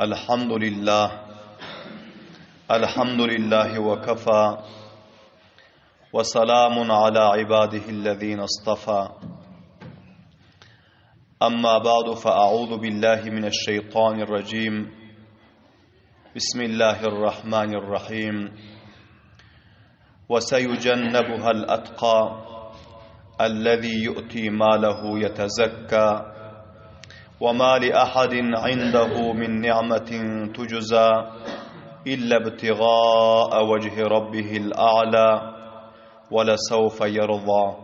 الحمد لله وكفى وسلام على عباده الذين اصطفى أما بعد فأعوذ بالله من الشيطان الرجيم بسم الله الرحمن الرحيم وسيجنبها الأتقى الذي يؤتي ماله يتزكى وما لأحد عنده من نعمة تجزى إلا ابتغاء وجه ربه الأعلى ولسوف يرضى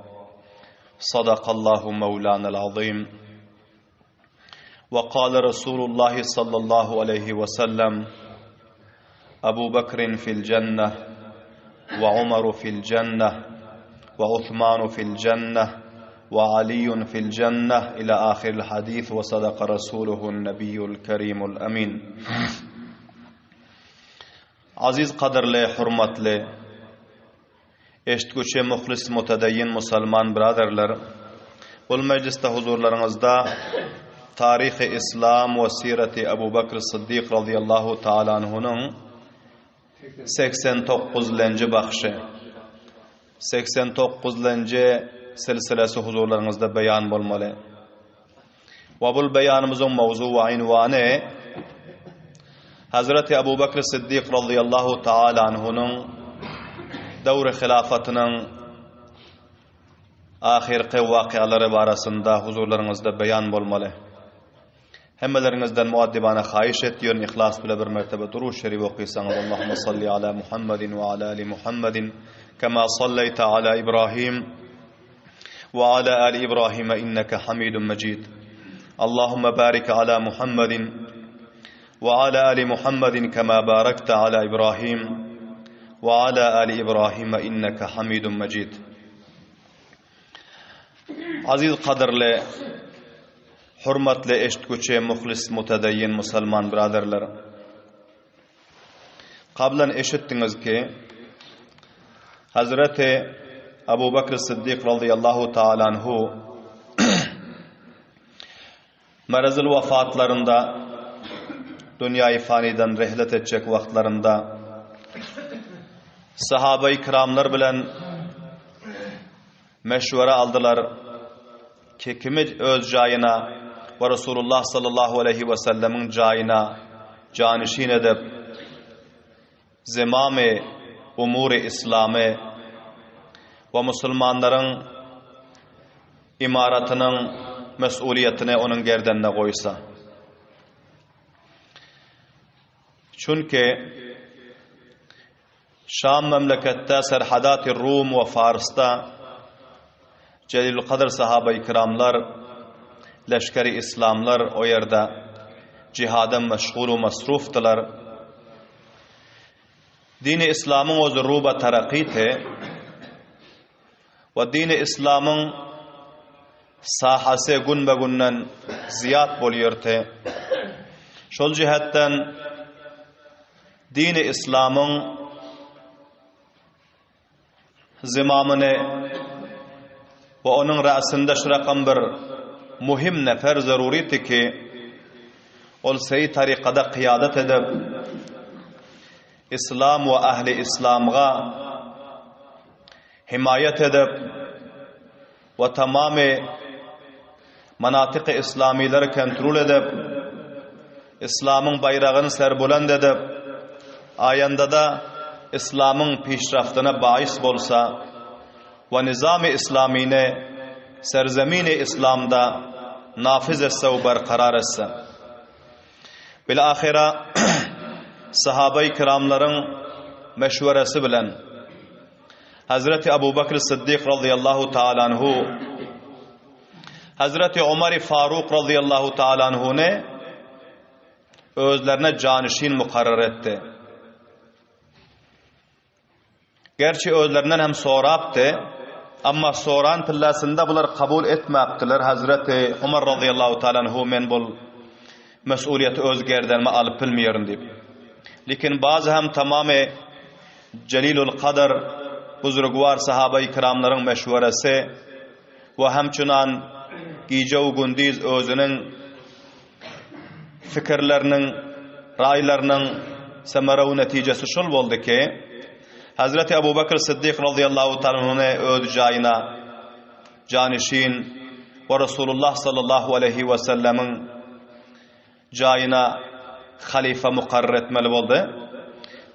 صدق الله مولانا العظيم. وقال رسول الله صلى الله عليه وسلم أبو بكر في الجنة وعمر في الجنة وعثمان في الجنة وعلي في الجنة إلى آخر الحديث. وصدق رسوله النبي الكريم الأمين. Aziz qadrli, hurmatli, eshitguchi, muxlis, mutadayyin musulmon birodarlar, bu majlisda huzurlaringizda tarixi islom va sirati Abu Bakr Siddiq radhiyallohu ta'ala anhuning 89-lanji baxshi, 89-lanji silsilasi huzurlaringizda bayon bo'lmoqda. Va bu bayonimizning mavzu va unvoni Hazreti Abu Bakr Siddiq radhiyallohu ta'ala anhuning davri xilofatining oxirgi voqealari borasida huzurlaringizda bayon bo'lmoqda. Hammalaringizdan muaddibona xohish etiyorum, ixlos bilan bir martaba durush sharif o'qisangiz. Allohumma salli ala Muhammadin va ala ali Muhammadin kama sallayta ala Ibrohim va ala ali Ibrohim innaka Hamidum Majid. Allahumma barik ala Muhammadin wa ala ali Muhammadin kama barakta ala Ibrahim wa ala ali Ibrahim innaka Hamidum Majid. Aziz qadrli, hurmatli eshitguchi, muxlis, mutadayyin musulmon birodarlar, qablan eshitdingiz ki Hazreti Abu Bakr Siddiq radhiyallohu ta'ala anhu marazil vafatlarında, dünyayı faniden rehlet edecek vaktlarında sahabe-i kiramlar bilen meşvere aldılar ki kimi öz cayına ve Resulullah sallallahu aleyhi ve sellemin cayına canişin edip zimam-ı umur-i İslam'ı ve Müslümanların imaratının mesuliyetini onun gerdanına koysa. Çünkü Şam memlekette serhadat-ı Rum ve Fars'ta Celil-ül Kadr sahabe-i kiramlar, leşkeri İslamlar o yerde cihadan meşgul ve masruftılar. Dini İslam'ın o zurruba terakkiti ve dini İslam'ın sahası gün be günden ziyad boluyordu. Şol cihetten dini İslam'ın zimamını ve onun ra'sında şurakan bir muhim nefer zaruriydi ki ol seyi tariqada qiyadet edip İslam ve ahli İslam'a himayet edip ve tamamı manatık-ı İslamileri kontrol edip İslam'ın bayrağını serbuland edip ayanda da İslam'ın pişraftına bahis bolsa ve nizam-ı İslamine serzemini İslam'da nafiz etse ve berkarar etse. Bilahira sahabe-i kiramların meşveresi bilen Hazreti Abu Bakr Siddiq radhiyallahu ta'ala anhu Hazreti Ömer Faruk radhiyallahu ta'ala anhu ne özlerine canişin mukarrar etti. Gerçi özlerinden hem soraptı, ama soran pillasında bular kabul etmeptiler. Hazreti Ömer radhiyallahu ta'ala anhu men bol mesuliyeti özgerdenme alıp bilmiyorum deyip. Lekin bazı hem tamamı Celilul Kadr buzurgvar sahabe-i kiramların meşveresi ve hemçunan Gicev Gündiz özünün fikirlerinin ra'ylarynyň semarawy netijesi şol boldy ki, Hazreti Abu Bakr Siddiq radıyallahu ta'ala öz jaýyna janişin we Rasulullah sallallahu aleyhi we sellemin jaýyna halifa muqarrar etmeli boldy.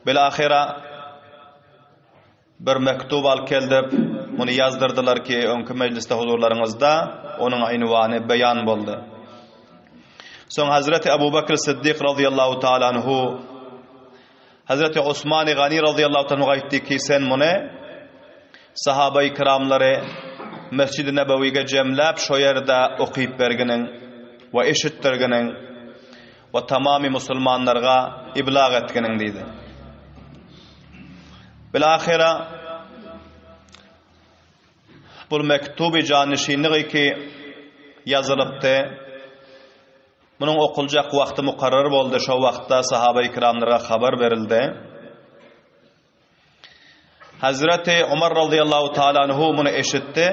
Bilahira bir mektup al keldip, bunu yazdırdılar ki öňkü mecliste huzurlaryňyzda onuň ünwany beýan boldy. Soň Hazreti Abu Bakr Siddiq radıyallahu ta'ala anhu Hazreti Osman Gani radıyallahu ta'ala aýtdy ki sen muny sahaba-i kiramlary Mescid-i Nebewi'ge jemläp şo ýerde okyp bergeniň we eşitdirgeniň we tamamy musulmanlarga iblag etgeniň diýdi. Bilahira bu mektubi janişinligi ki yazılıpdy. Bunun okulacak wagty muqarrar boldy. Şo wagtda sahaba-i kiramlara habar berildi. Hazreti Umar radıyallahu ta'ala anhu bunu eşitti.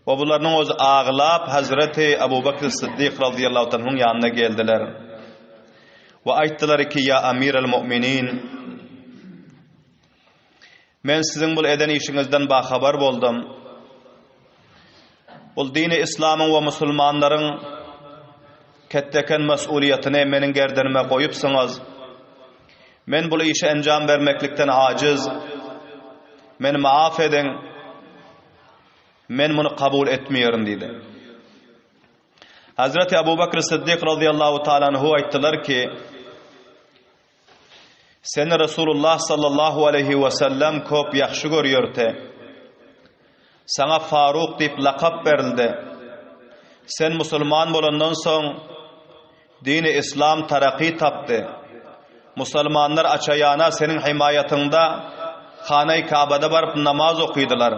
Ve bularning öz ağlap Hazreti Abu Bakr Siddiq radıyallahu ta'ala anhu'nun yanına geldiler. Ve aýtdylar ki ya Amirul Mu'minin, men sizin bul eden işiňizden bahabar boldum. Bul dini İslamyň we musulmanlaryň ketteken mesuliýetini meniň gerdenime goýupsyňyz. Men bul işe enjam bermeklikden aciz. Meni maaf edin. Men bunu kabul etmiyorum diýdi. Hazreti Abu Bakr Siddiq radıyallahu ta'ala anhu aýtdylar ki seni Resulullah sallallahu aleyhi ve sellem köp ýaxşy görýärdi. Sana Faruk diýip lakap berildi. Sen musulman bolandan soň dini İslam taraqi tapdy. Musulmanlar açayana senin himayatında Hana-i Ka'bada barıp namaz okuydular.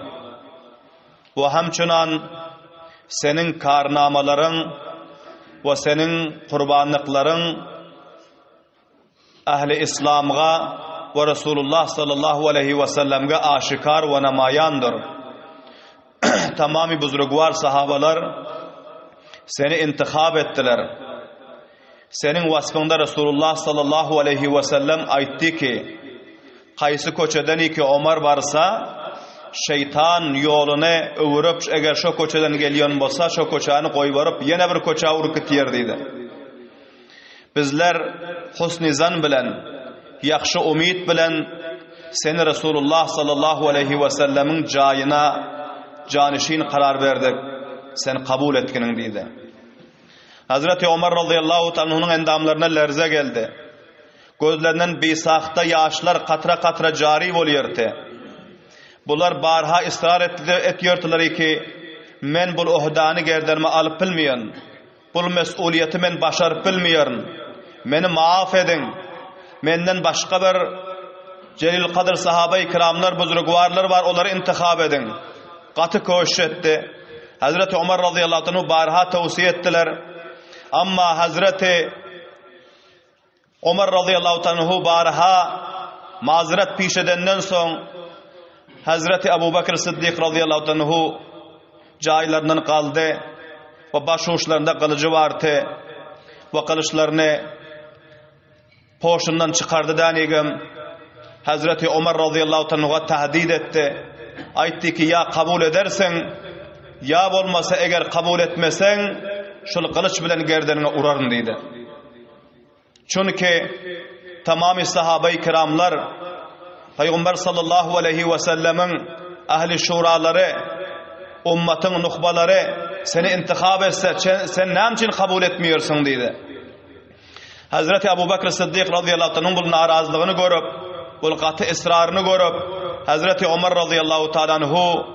Ve hamçınan senin karnamaların ve senin kurbanlıkların ahli İslam'a ve Resulullah sallallahu aleyhi ve sellem'e aşikar ve namayandır. Tamami buzrugvar sahabalar seni intihab ettiler. Senin vasfında Resulullah sallallahu aleyhi ve sellem aytti ki qaysı köçeden iki Omar barsa şeytan yolunu öwürüp eger şo köçeden gelýän bolsa şo köçäni goýup ýene bir köçä urup gitýär diýdi. Bizler husni zan bilen, ýaxşy umid bilen seni Resulullah sallallahu aleyhi ve sellemin jaýyna janişin karar berdik. Sen kabul etkiniň diýdi. Hazreti Ömer radıyallahu ta'ala'nın endamlarına lerze geldi. Gözlerinden bisahta yaşlar katra katra cari bolýardy. Bular barha ısrar etýärdiler ki men bul uhdany gerderme alyp bilmeýän. Bul mesuliyeti men başaryp bilmeýän. Meni maaf edin. Menden başga bir celil kadr sahaba-i kiramlar, buzrugwarlar bar, olary intihab edin. Gaty köşüş etdi. Hazreti Ömer radıyallahu anhu barha tawsiýe etdiler. Amma Hazreti Ömer radıyallahu anhu barha mazeret piş edenden soň Hazreti Abu Bakr Siddiq radıyallahu anhu jaýlaryndan qaldy we baş uçlarynda kılıcı bardy we kılıçlaryny poşundan çykardy danigem. Hazreti Ömer radıyallahu anhuga tahdid etdi. Aýtdy ki ya kabul edersen ya bolmasa eger kabul etmesen şol kılıç bilen gerdenine uraryn diýdi. Çünki tamamy sahaba-i kiramlar Peygamber sallallahu aleyhi ve sellemin ahli şuralary, ummatyň nuhbalary seni intihab etse sen näme kabul etmiyorsun diýdi. Hazreti Abu Bakr Siddiq radıyallahu anhu bu narazlygyny görüp, bu gaty ısraryny görüp, Hazreti Ömer radıyallahu ta'ala anhu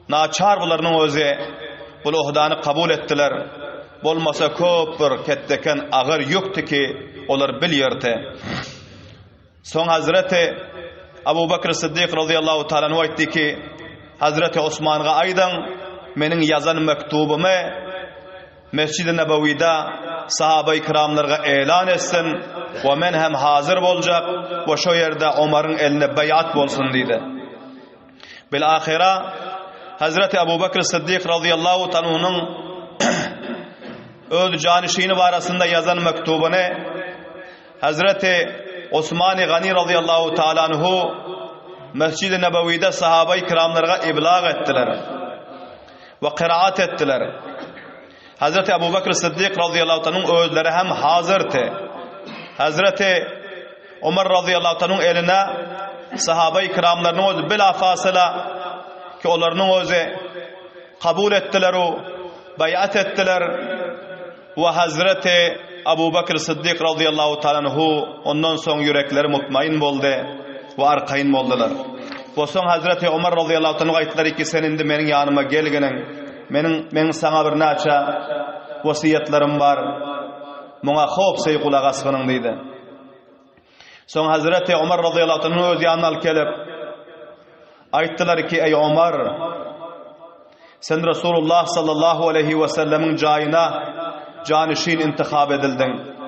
naçar bularnyň özi bu uhdany kabul etdiler. Bolmasa köp bir ketteken agyr ýokdy ki olar bilýärdi. Soň Hazreti Abu Bakr Siddiq radıyallahu ta'ala anhu aýtdy ki Hazreti Osman'a aýdyn meniň yazan mektubumy Mescid-i Nebewi'de sahaba-i kiramlarga elan etsin ve men hem hazır boljak ve şo ýerde Omar'ın eline beyat bolsun diýdi. Bilahira Hazreti Abu Bakr Siddiq radıyallahu ta'ala'nın öz janişini barasında yazan mektubuny Hazreti Osman-ı Gani radıyallahu ta'ala anhu Mescid-i Nebevi'de sahabe-i kiramlarga iblağ ettiler ve kıraat ettiler. Hazreti Ebu Bekir Sıddık radıyallahu ta'nun özleri hem hazırdı. Hazreti Ömer radıyallahu ta'nun eline sahabe-i kiramlarının özü bilafasıla ki onların özü kabul ettiler o bayat ettiler ve Hazreti Ebu Bekir Sıddık radıyallahu ta'ala anhu ondan son yürekleri mutmain oldu ve arkayın oldular. O son Hazreti Ömer radıyallahu ta'ala aytlar ki sen indi menin yanıma gelginin menin sana bir naça vasiyetlerim var muna hop sey kulak asgının deydi. Son Hazreti Ömer radıyallahu ta'ala öz yanına al kelip ayttılar ki ey Ömer sen Resulullah sallallahu aleyhi ve sellemin cayına canişin intikab edildin.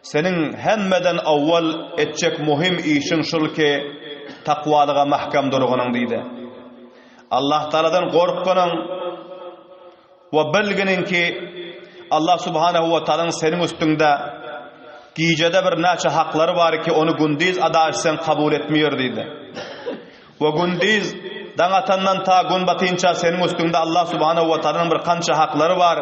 Senin hemmeden avval etcek muhim işin şul ki takvalığa mahkam durgunun deydi. Allah Teala'dan korkkunun ve bilginin ki Allah subhanahu ve ta'ala'nın senin üstünde giyicede bir naça hakları var ki onu gündiz ada etsen kabul etmiyor deydi. Ve gündiz dağatandan ta gün batınca senin üstünde Allah subhanahu ve ta'ala'nın bir kança hakları var.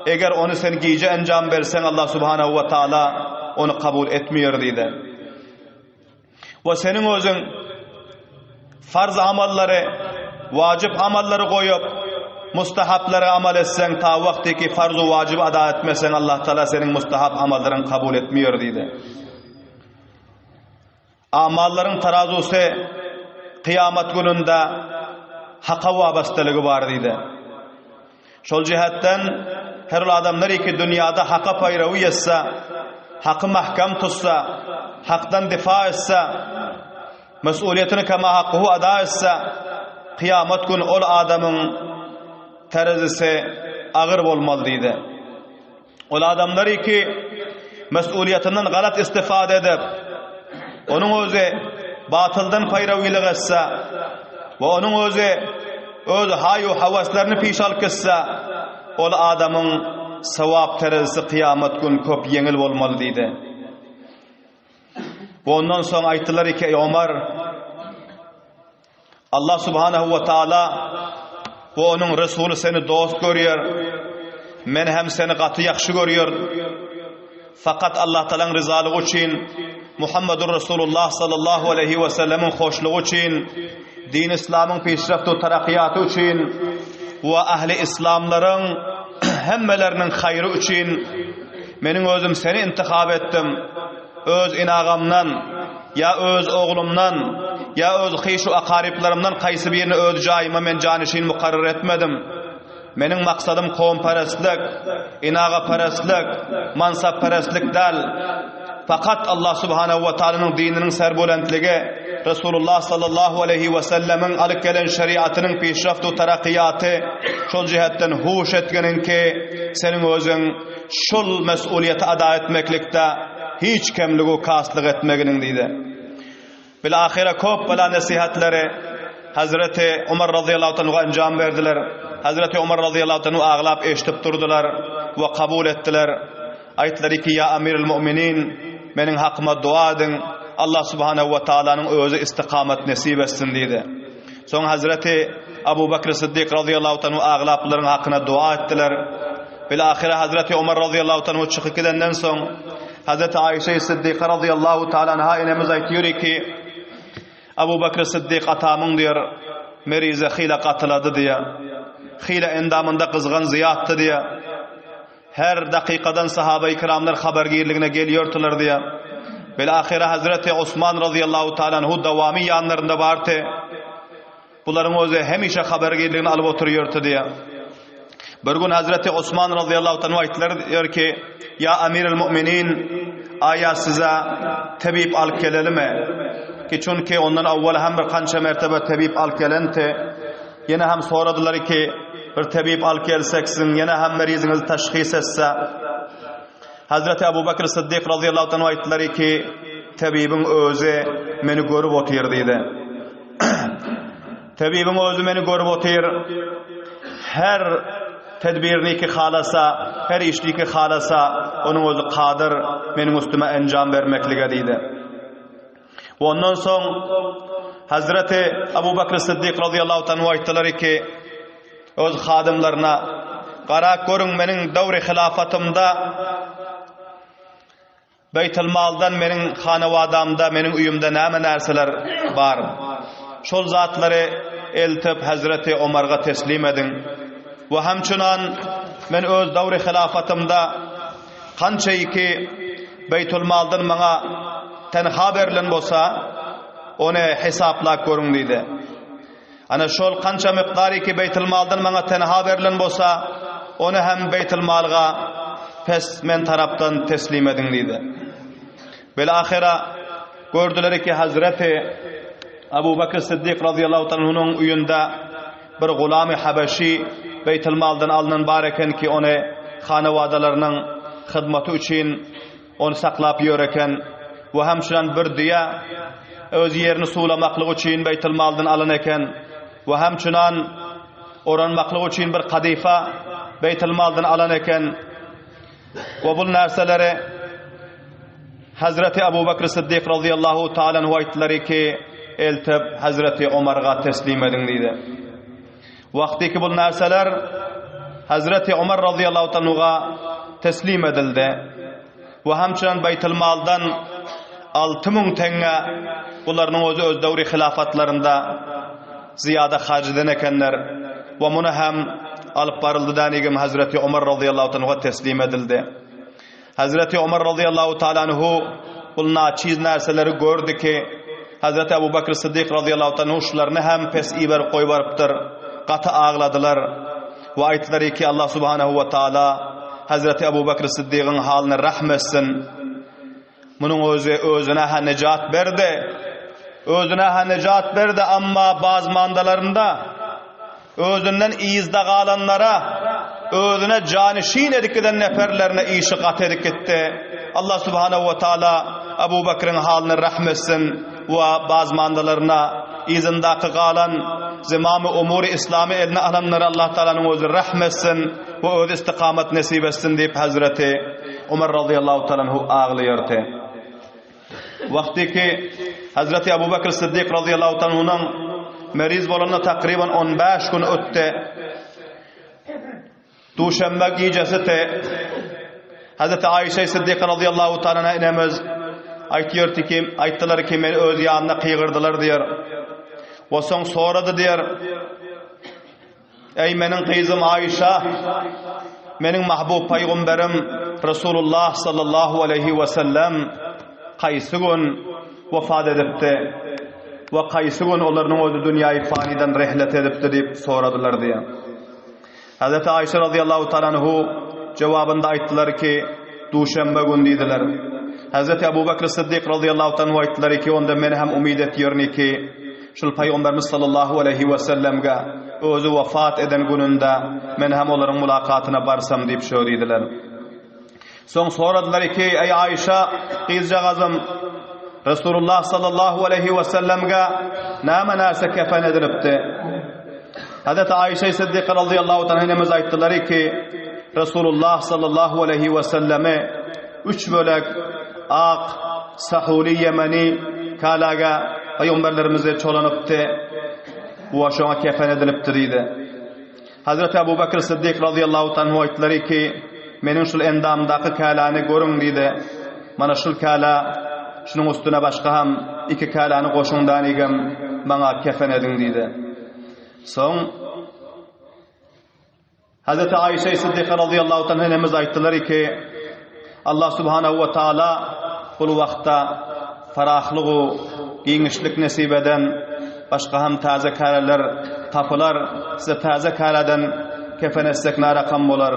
Eğer onu sen giyice encam versen Allah subhanahu ve ta'ala onu kabul etmiyor deydi. Ve senin özün farz amalları, vacip amalları koyup mustahapları amal etsen ta vaktiki farz-ı vacip ada etmesen Allah Teala senin mustahap amallarını kabul etmiyor deydi. Amalların terazusu kıyamet gününde hakka vabastaligi var deydi. Şol cihetten her adamlar ki dünyada hakka payravi etse, hakkı mahkam tutsa, haktan difa etse, mesuliyetini kema hakkıhu ada etse, kıyamet gün ol adamın terazisi ağır olmalı deydi. Ol adamlar ki mesuliyetinden galat istifade edip, onun özü batıldan payravilik etse ve onun özü öz hayu havaslarını pişal kesse, ol adamın sevap terazisi kıyamet gün köp yengil olmalı deydi. Ve ondan sonra ayttılar ki ey Ömer, Allah subhanahu ve ta'ala ve onun Resulü seni dost görüyor, men hem seni katı yakşı görüyor. Fakat Allah Teala'nın rızalığı için, Muhammedur Resulullah sallallahu aleyhi ve sellemin hoşluğu için, din İslam'ın peşraftu tarakkiyatı için ve ahli İslamların hemmelerinin hayrı için menin özüm seni intikab ettim. Öz inağamdan ya öz oğlumdan ya öz hişu akariplerimden kaysı birini öz cayıma men canişin mukarrar etmedim. Menin maksadım kavmperestlik, inağaperestlik, mansapperestlik değil. Fakat Allah subhanahu ve ta'ala'nın dininin serbulentliği, Resulullah sallallahu aleyhi ve sellemin alıp gelen şeriatının peşraftu tarakkiyatı şol cihetten huş etkenin ki senin özün şol mesuliyeti ada etmeklikte hiç kemliği kaslık etmeginin deydi. Bilahire köp bala nasihatleri Hazreti Ömer radıyallahu anh'a encam verdiler. Hazreti Ömer radıyallahu anh'u ağlap eşitip durdular ve kabul ettiler. Aytları ki ya amiril müminin menin hakkıma dua edin. Allah subhanahu ve ta'ala'nın özü istikamet nasip etsin deydi. Son Hazreti Ebu Bekir Sıddık radıyallahu anh'u ağlapların hakkına dua ettiler. Bilahire Hazreti Ömer radıyallahu anh'u çıkıp gidenden son Hazreti Ayşe Sıddık radıyallahu ta'ala anh'a inemiz aytıyor ki Ebu Bekir Sıddık atamın diyor merize hile katıladı diye, hile endamında kızgın ziyattı diye, her dakikadan sahabe-i kiramlar habergirliğine geliyordular diye. Bilahire Hazreti Osman radıyallahu ta'ala anhu davami yanlarında vardı. Bunların özü hemişe habergirliğini alıp oturuyordu diye. Bir gün Hazreti Osman radıyallahu ta'ala aytlar diyor ki ya amiril müminin aya size tabip al gelelim mi? Ki çünkü ondan avval hem bir kança mertebe tabip al gelenti. Yine hem soradılar ki bir tabip al gelseksin, yine hem merizinizi teşhis etse. Hazreti Ebu Bekir Sıddık radıyallahu anhu aytlar ki tabibin özü meni görüp otur deydi. Tabibin özü meni görüp otur. Her tedbirini ki halasa, her işliği ki halasa, onun özü kadir benim üstüme encam vermeklige deydi. Ondan son Hazreti Abu Bakr Siddiq radıyallahu anhu ayttılar ki öz xadimlarına qara görün menin davri hilafatımda Beytul Maldan menin xanavadamda, menin uyumda näme narsalar bar. Şol zatları eltip Hazreti Ömer'e teslim edin. Ve hemçunan men öz davri hilafatımda kançayı ki Beytul Maldan bana tenha berilen bolsa onu hesaplap görün deydi. Ana şol kança miqdari ki Beytul Maldan bana tenha berilen bolsa onu hem Beytul Malga pes men taraftan teslim edin deydi. Belahira gördüler ki Hazreti Abu Bakr Siddiq radıyallahu anhu'nun uyunda bir gulami Habeşi Beytul Maldan alınan bareken ki onu xanavadalarının hizmeti için onu saklap yöreken ve hemşiren bir diya öz yerini sulamaklık için Beytul Maldan alın eken ve hemşiren oranmaklık için bir kadifa Beytul Maldan alın eken ve bu narsaları Hazreti Abu Bakr Siddiq radıyallahu ta'ala anhu ayttılar ki eltib Hazreti Ömer'e teslim edin deydi. Vakti ki bu narsalar Hazreti Ömer radıyallahu anhu'ga teslim edildi. Ve hemçinin Beytul Maldan 6000 tenge bunların öz davri hilafatlarında ziyade harcadan ekenler ve bunu hem alıp barıldı danigim Hazreti Ömer radıyallahu anhu'ga teslim edildi. Hazreti Ömer radıyallahu ta'ala anhu bu naçiz narsaları gördü ki Hazreti Abu Bakr Siddiq radıyallahu anhu şularını hem pes iber koy barıptır, qatı ağladılar ve ayttılar ki Allah subhanahu ve ta'ala Hazreti Abu Bakr Siddiq'in halini rahmetsin. Bunun özüne ha necat berdi. Özüne ha necat berdi ama bazı mandalarında özünden iyizde kalanlara özüne canişin edikiden neferlerine işi kat edik etti. Allah subhanahu ve ta'ala Abu Bakr'ın halini rahmetsin ve bazı mandalarına izindaki kalan zimam-ı umuri İslami eline alanları Allah Teala'nın özü rahmetsin ve öz istikamet nasip etsin deyip Hazreti Ömer radıyallahu ta'ala ağlıyordu. Vakti ki Hazreti Abu Bakr Siddiq radıyallahu ta'ala'nın meriz bolanına takriben 15 gün öttü. Duşembe gecesi te Hazreti Ayşe Siddiq radıyallahu ta'ala inemiz ayttılar ki meni öz yanına kıygırdılar diyor. Ve son soradı diyor. Ey menin kızım Ayşe, menin mahbub peygamberim Resulullah sallallahu aleyhi ve sellem qaysı gün vefat edipti ve qaysı gün onların özü dünyayı faniden rehlet edipti deyip soradılar diye. Hazreti Ayşe radıyallahu ta'ala anhu cevabında ayttılar ki duşembe gün dediler. Hazreti Abu Bakr Siddiq radıyallahu ta'ala anhu ayttılar ki onda men hem umid etýärni ki şol Peygamberimiz sallallahu aleyhi ve sellemge özü vefat eden gününde men hem onların mülakatyna barsam deyip şo dediler. Soň soradylar ki ey Ayşe kızcağızım Resulullah sallallahu aleyhi ve sellemge näme narsa kefen edilipdi? Hazreti Ayşe Siddiq radıyallahu ta'ala anha ayttılar ki Resulullah sallallahu aleyhi ve selleme 3 bölek ak sahuli yemeni kalaga peygamberlerimize çolanypdy bu şoňa kefen edilipdir dedi. Hazreti Abu Bakr Siddiq radıyallahu ta'ala aytdılar ki menin şul endamdaky kalany görüň dedi. Mana şul kala şunun üstüne başka hem 2 kalany goşuňdan egem maňa kefen edin dedi. Soň Hazreti Ayşe Siddiq radıyallahu ta'ala anha aytdılar ki Allah subhanahu ve taala bu wagtda farahlygy, giňişlik nasip eden başka hem taze karalar tapılar size taze karadan kefen etsek narakam bolar.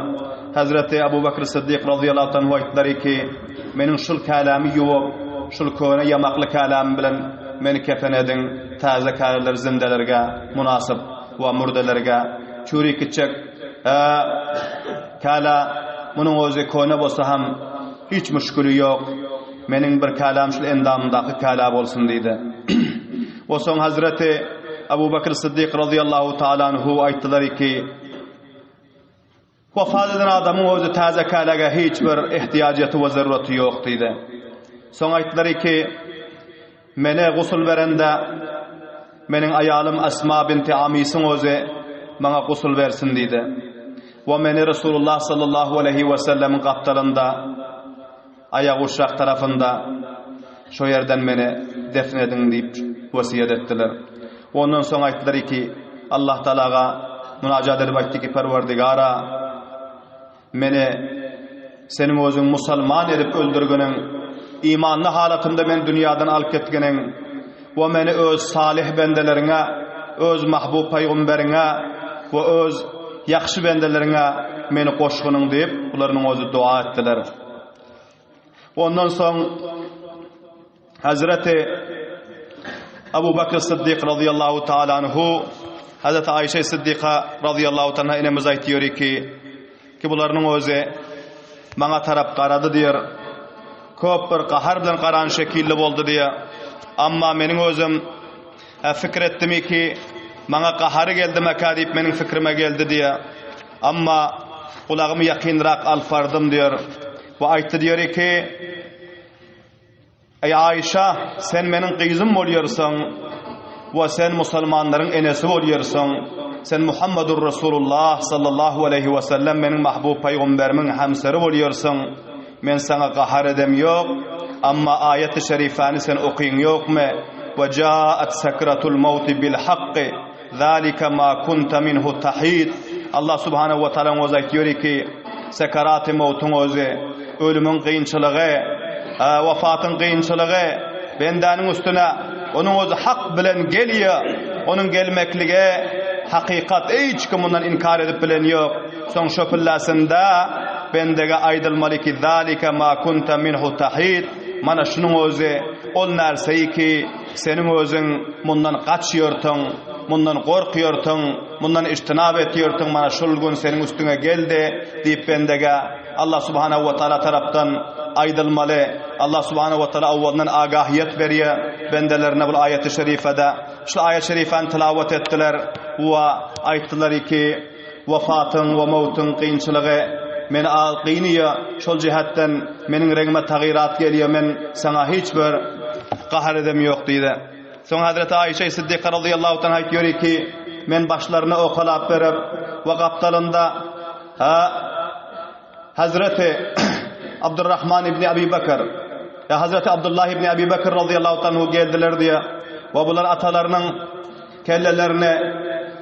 Hazreti Abu Bakr Siddiq radıyallahu anhu aytdılar ki menin şul kalamy ýok, şul köne yamakly kalam bilen meni kefen edin taze karalar zindelerge munasip we murdelerge çuri kitçek kala munun özü köne bolsa ham hiç müşkülü yok. Menin bir kalam şul endamdaky kala bolsun dedi. O son Hazreti Abu Bakr Siddiq radıyallahu ta'ala anhu ayttılar ki Vafat eden adamın özü taze kalaga hiç bir ihtiyacatı ve zarurati yok deydi. Soň aýtdylar ki, mene gusul berende menin ayalım Asma binti Amisin özü bana gusul versin deydi. Ve meni Resulullah sallallahu aleyhi ve sellem'in kaptalında ayak uşak tarafında şu yerden meni defnedin deyip vasiyet ettiler. Ondan soň aýtdylar ki, Allah Taalaga münacat edip aýtdy ki, Perwerdigara, meni senin özüň musulman edip öldürgeniň, imanly halatymda men dünýäden alyp ketgeniň we meni öz salih bendeleriňe, öz mahbub paýgamberiňe we öz ýakşy bendeleriňe meni goşgynyň diýip ularyň özü dua etdiler. Ondan soň Hazreti Abu Bakr Siddiq radıyallahu ta'ala anhu, Hazreti Ayşe Siddiqa radıyallahu ta'ala inemiz aýtýar ki bularning özü bana tarap garadı diýer. Köp bir gahar bilen garan şekilli boldy diýer. Amma meniň özüm fikir etdimi ki bana gahary geldi meka diýip meniň fikrime geldi diýer. Amma kulağımı yakınrak alfardım diýer. Ve aýtdy diýer ki, ey Ayşe, sen meniň gyzym bolýarsyň we sen musulmanlaryň enesi bolýarsyň. Sen Muhammedur Resulullah sallallahu aleyhi ve sellem meniň mahbub paýgamberimiň hamsary bolýarsyň. Men sana gahar edem yok, amma ayet-i şerifani sen okuýun ýokmy? Ve jaat sakratul maut bil haqqi zalika ma kunta minhu tahid. Allah subhanahu wa taala oz aýtýar ki, sakarat-ı mautyň özü, ölümüň kıyınçylygy, wafatyň kıyınçylygy bendäniň üstüne onuň özü hak bilen gelýär. Onuň gelmekligi hakikat hiç kim ondan inkar edip bilen yok. Soň şo pillasynda bendege aýdylmaly ki zalika ma kunta minhu tahid. Mana şunuň özü ol narseyi ki seniň özüň mundan gaçýartyň, mundan gorkýartyň, mundan istinab etýärtiň, mana şol gün seniň üstüne geldi diýip bendege Allah subhanahu wa taala tarapdan aýdylmaly. Allah subhanahu wa taala awwaldan agahyet berýär bendelerine bu ayet-i şerifede. Şu ayet-i şerifany tilawat etdiler we aýtdylar ki wafatyň we mautyň kıyınçylygy meni alqynyýa, şol jihatdan meniň reňime tagyrat gelýär, men sana hiç bir gahar edem ýok diýdi. Soň Hazreti Ayşe Siddiqa radıyallahu ta'ala aýtýar ki, men başlaryna okalap berip we gaptalynda Hazreti Abdurrahman ibn Abi Bakr, Hazreti Abdullah ibn Abi Bakr radıyallahu ta'ala geldiler diye ve bular atalarynyň kellelerini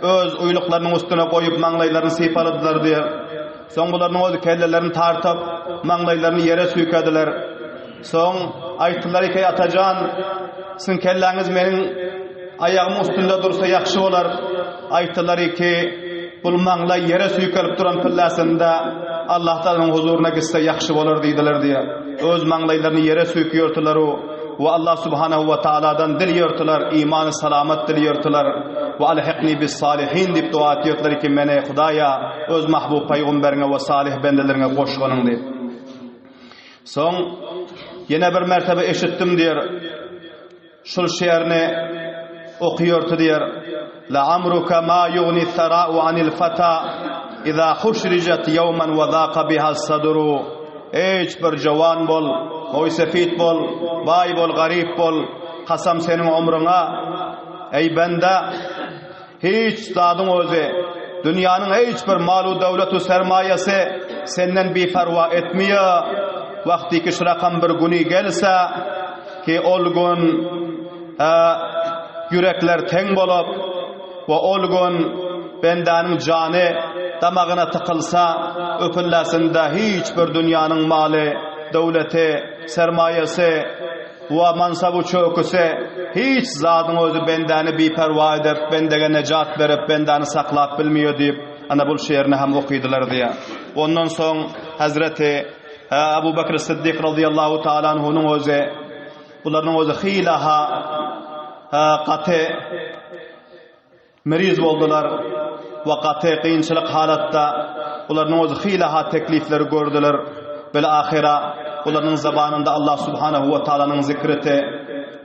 öz uýluklarynyň üstüne goýup maňlaýlaryny sypalydylar diye. Soň bularyň öz kellelerini tartyp maňlaýlaryny ýere süýkediler. Soň aýtdylar ki, atajan, sizin kelläňiz meniň ayağımın üstünde dursa ýakşy bolar. Aýtdylar ki, bul maňlay ýere süýkelip duran pillasynda Allah Taalanyň huzuruna gitse ýakşy bolar diýdiler diye. Öz maňlaýlaryny ýere süýkýärdiler we Allah subhanahu wa ta'aladan dilýärdiler, imany salamat dilýärdiler we alhiqni bis salihin diýip dua etýärdiler ki, meni Hudaýa öz mahbub paýgamberiňe we salih bendelerine goşgynyň diýip. Soň ýene bir mertebe eşitdim diýer. Şol şeýerni okuýardy diýer. La amruka ma yughni thara'u anil fata iza hushrijat yawman wa dhaqa biha as-sadru. Hiç bir jawan bol, moýsefit bol, bay bol, garip bol, kasam seniň umruňa. Ey bende, hiç zadyň özü, dünýäniň hiç bir malu dowlatu sermayesi senden beparwa etmeýär. Wagty ki şurakan bir güni gelse ki ol gün yürekler teň bolup we ol gün bendäniň jany damagyna tykylsa, öpülläsinde hiç bir dünýäniň maly, dowlaty, sermayesi we mansaby çöküse hiç zadyň özü bendäni beparwa edip, bendege nejat berip, bendäni saklap bilmeýär diýip ana bu şeýerni hem okuýdylar diýär. Ondan soň Hazreti Abu Bakr Siddiq radıyallahu ta'ala anhu'nun özü, bularning özü hilaha qaty meriz boldular ve qaty kıyınçylyk halatda bularning özü hilaha teklifleri gördüler. Bil ahira bularning zabanında Allah subhanahu wa ta'alanyň zikreti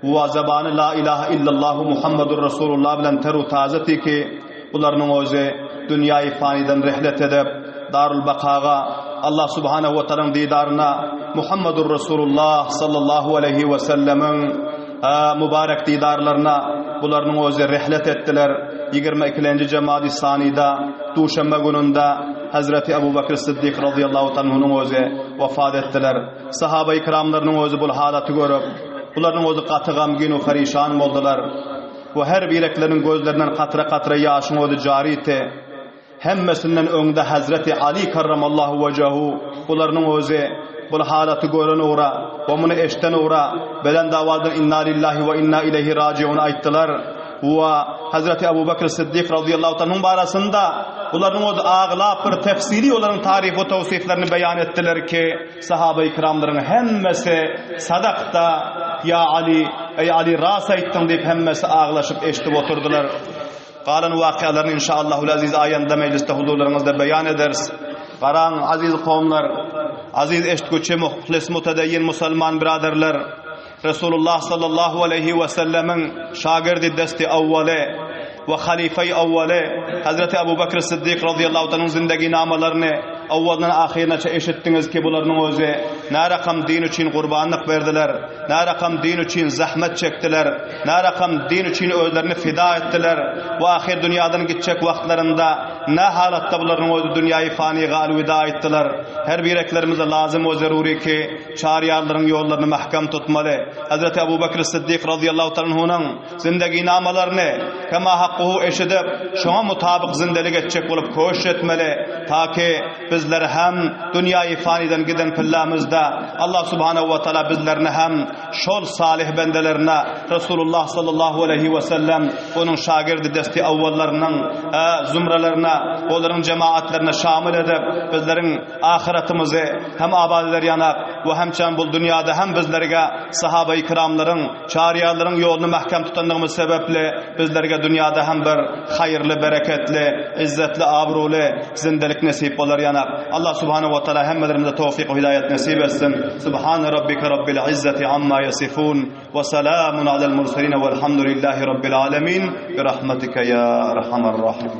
ve zabany la ilahe illallah Muhammedur Resulullah bilen teru tazeti ki bularning özü dünýäi faniden rehlet edip Darul Baqaga, Allah subhanahu wa ta'alanın didarına, Muhammedur Resulullah sallallahu aleyhi ve sellemin mübarek didarlarına bularının özü rihlet ettiler. 22. Cemadi Sani'da Duşanbe gününde Hazreti Ebu Bekir Sıddık radıyallahu anhu'nun özü vefat ettiler. Sahabe-i kiramlarının özü bu halatı görüp bularının özü katı gamgin ve perişan oldular. Ve her bireklerinin gözlerinden katra katra yaşın özü cariydi. Hemmesinden önde Hazreti Ali karramallahu vecahu bularının özü bu halatı gören uğra ve bunu eşten uğra belen davadan inna lillahi ve inna ileyhi raciun ayttılar. Ve Hazreti Ebu Bekir Sıddık radıyallahu anh'ın barasında bunların o ağlap bir tefsili onların tarif ve tavsiflerini beyan ettiler ki sahabe-i kiramların hemmesi sadakta ya Ali ey Ali ras ayttın deyip hemmesi ağlaşıp eşitip oturdular. Kalan vakialarını inşallahul aziz ayanda mecliste huzurlarınızda beyan ederiz. Qaran aziz kavmlar, aziz eşitgüçü muhlis mutedeyyin musulman biraderler, Resulullah sallallahu aleyhi ve sellemin şagirdi desti avvale ve halifeyi avvale Hazreti Ebu Bekir Sıddık radıyallahu anh'ın zindagi namalarını avvaldan ahirine eşittiniz ki bularının özü ne rakam din için kurbanlık verdiler, ne rakam din için zahmet çektiler, ne rakam din için özlerini fida ettiler ve ahir dünyadan gidecek vaktlarında ne halatta bularının özü dünyayı faniye alvida ettiler. Her bireklerimize lazım o zaruri ki çariyarların yollarını mahkam tutmalı. Hazreti Ebu Bekir Sıddık radıyallahu anh'ın zindagi namalarını kema hakkuhu eşidip şuna mutabık zindelik edecek olup koş etmeli ta ki bizler hem dünyayı faniden giden pillamızda Allah subhanahu wa ta'ala bizlerini hem şol salih bendelerine Resulullah sallallahu aleyhi ve sellem onun şagirdi desti avvallarının zümrelerine onların cemaatlerine şamil edip bizlerin ahiretimizi hem abad eder yanak ve hem bu dünyada hem bizlerge sahabe-i kiramların çariyaların yolunu mahkem tutandığımız sebeple bizlerge dünyada hem bir hayırlı, bereketli, izzetli, abrulu zindelik nasip olur yanak. Allah subhanahu wa ta'ala hemmelerimize tevfik ve hidayet nasip etsin. Subhane rabbike rabbil izzeti amma yasifun ve selamun alel murselin velhamdülillahi rabbil alemin. Bi rahmetike ya erhamer rahim.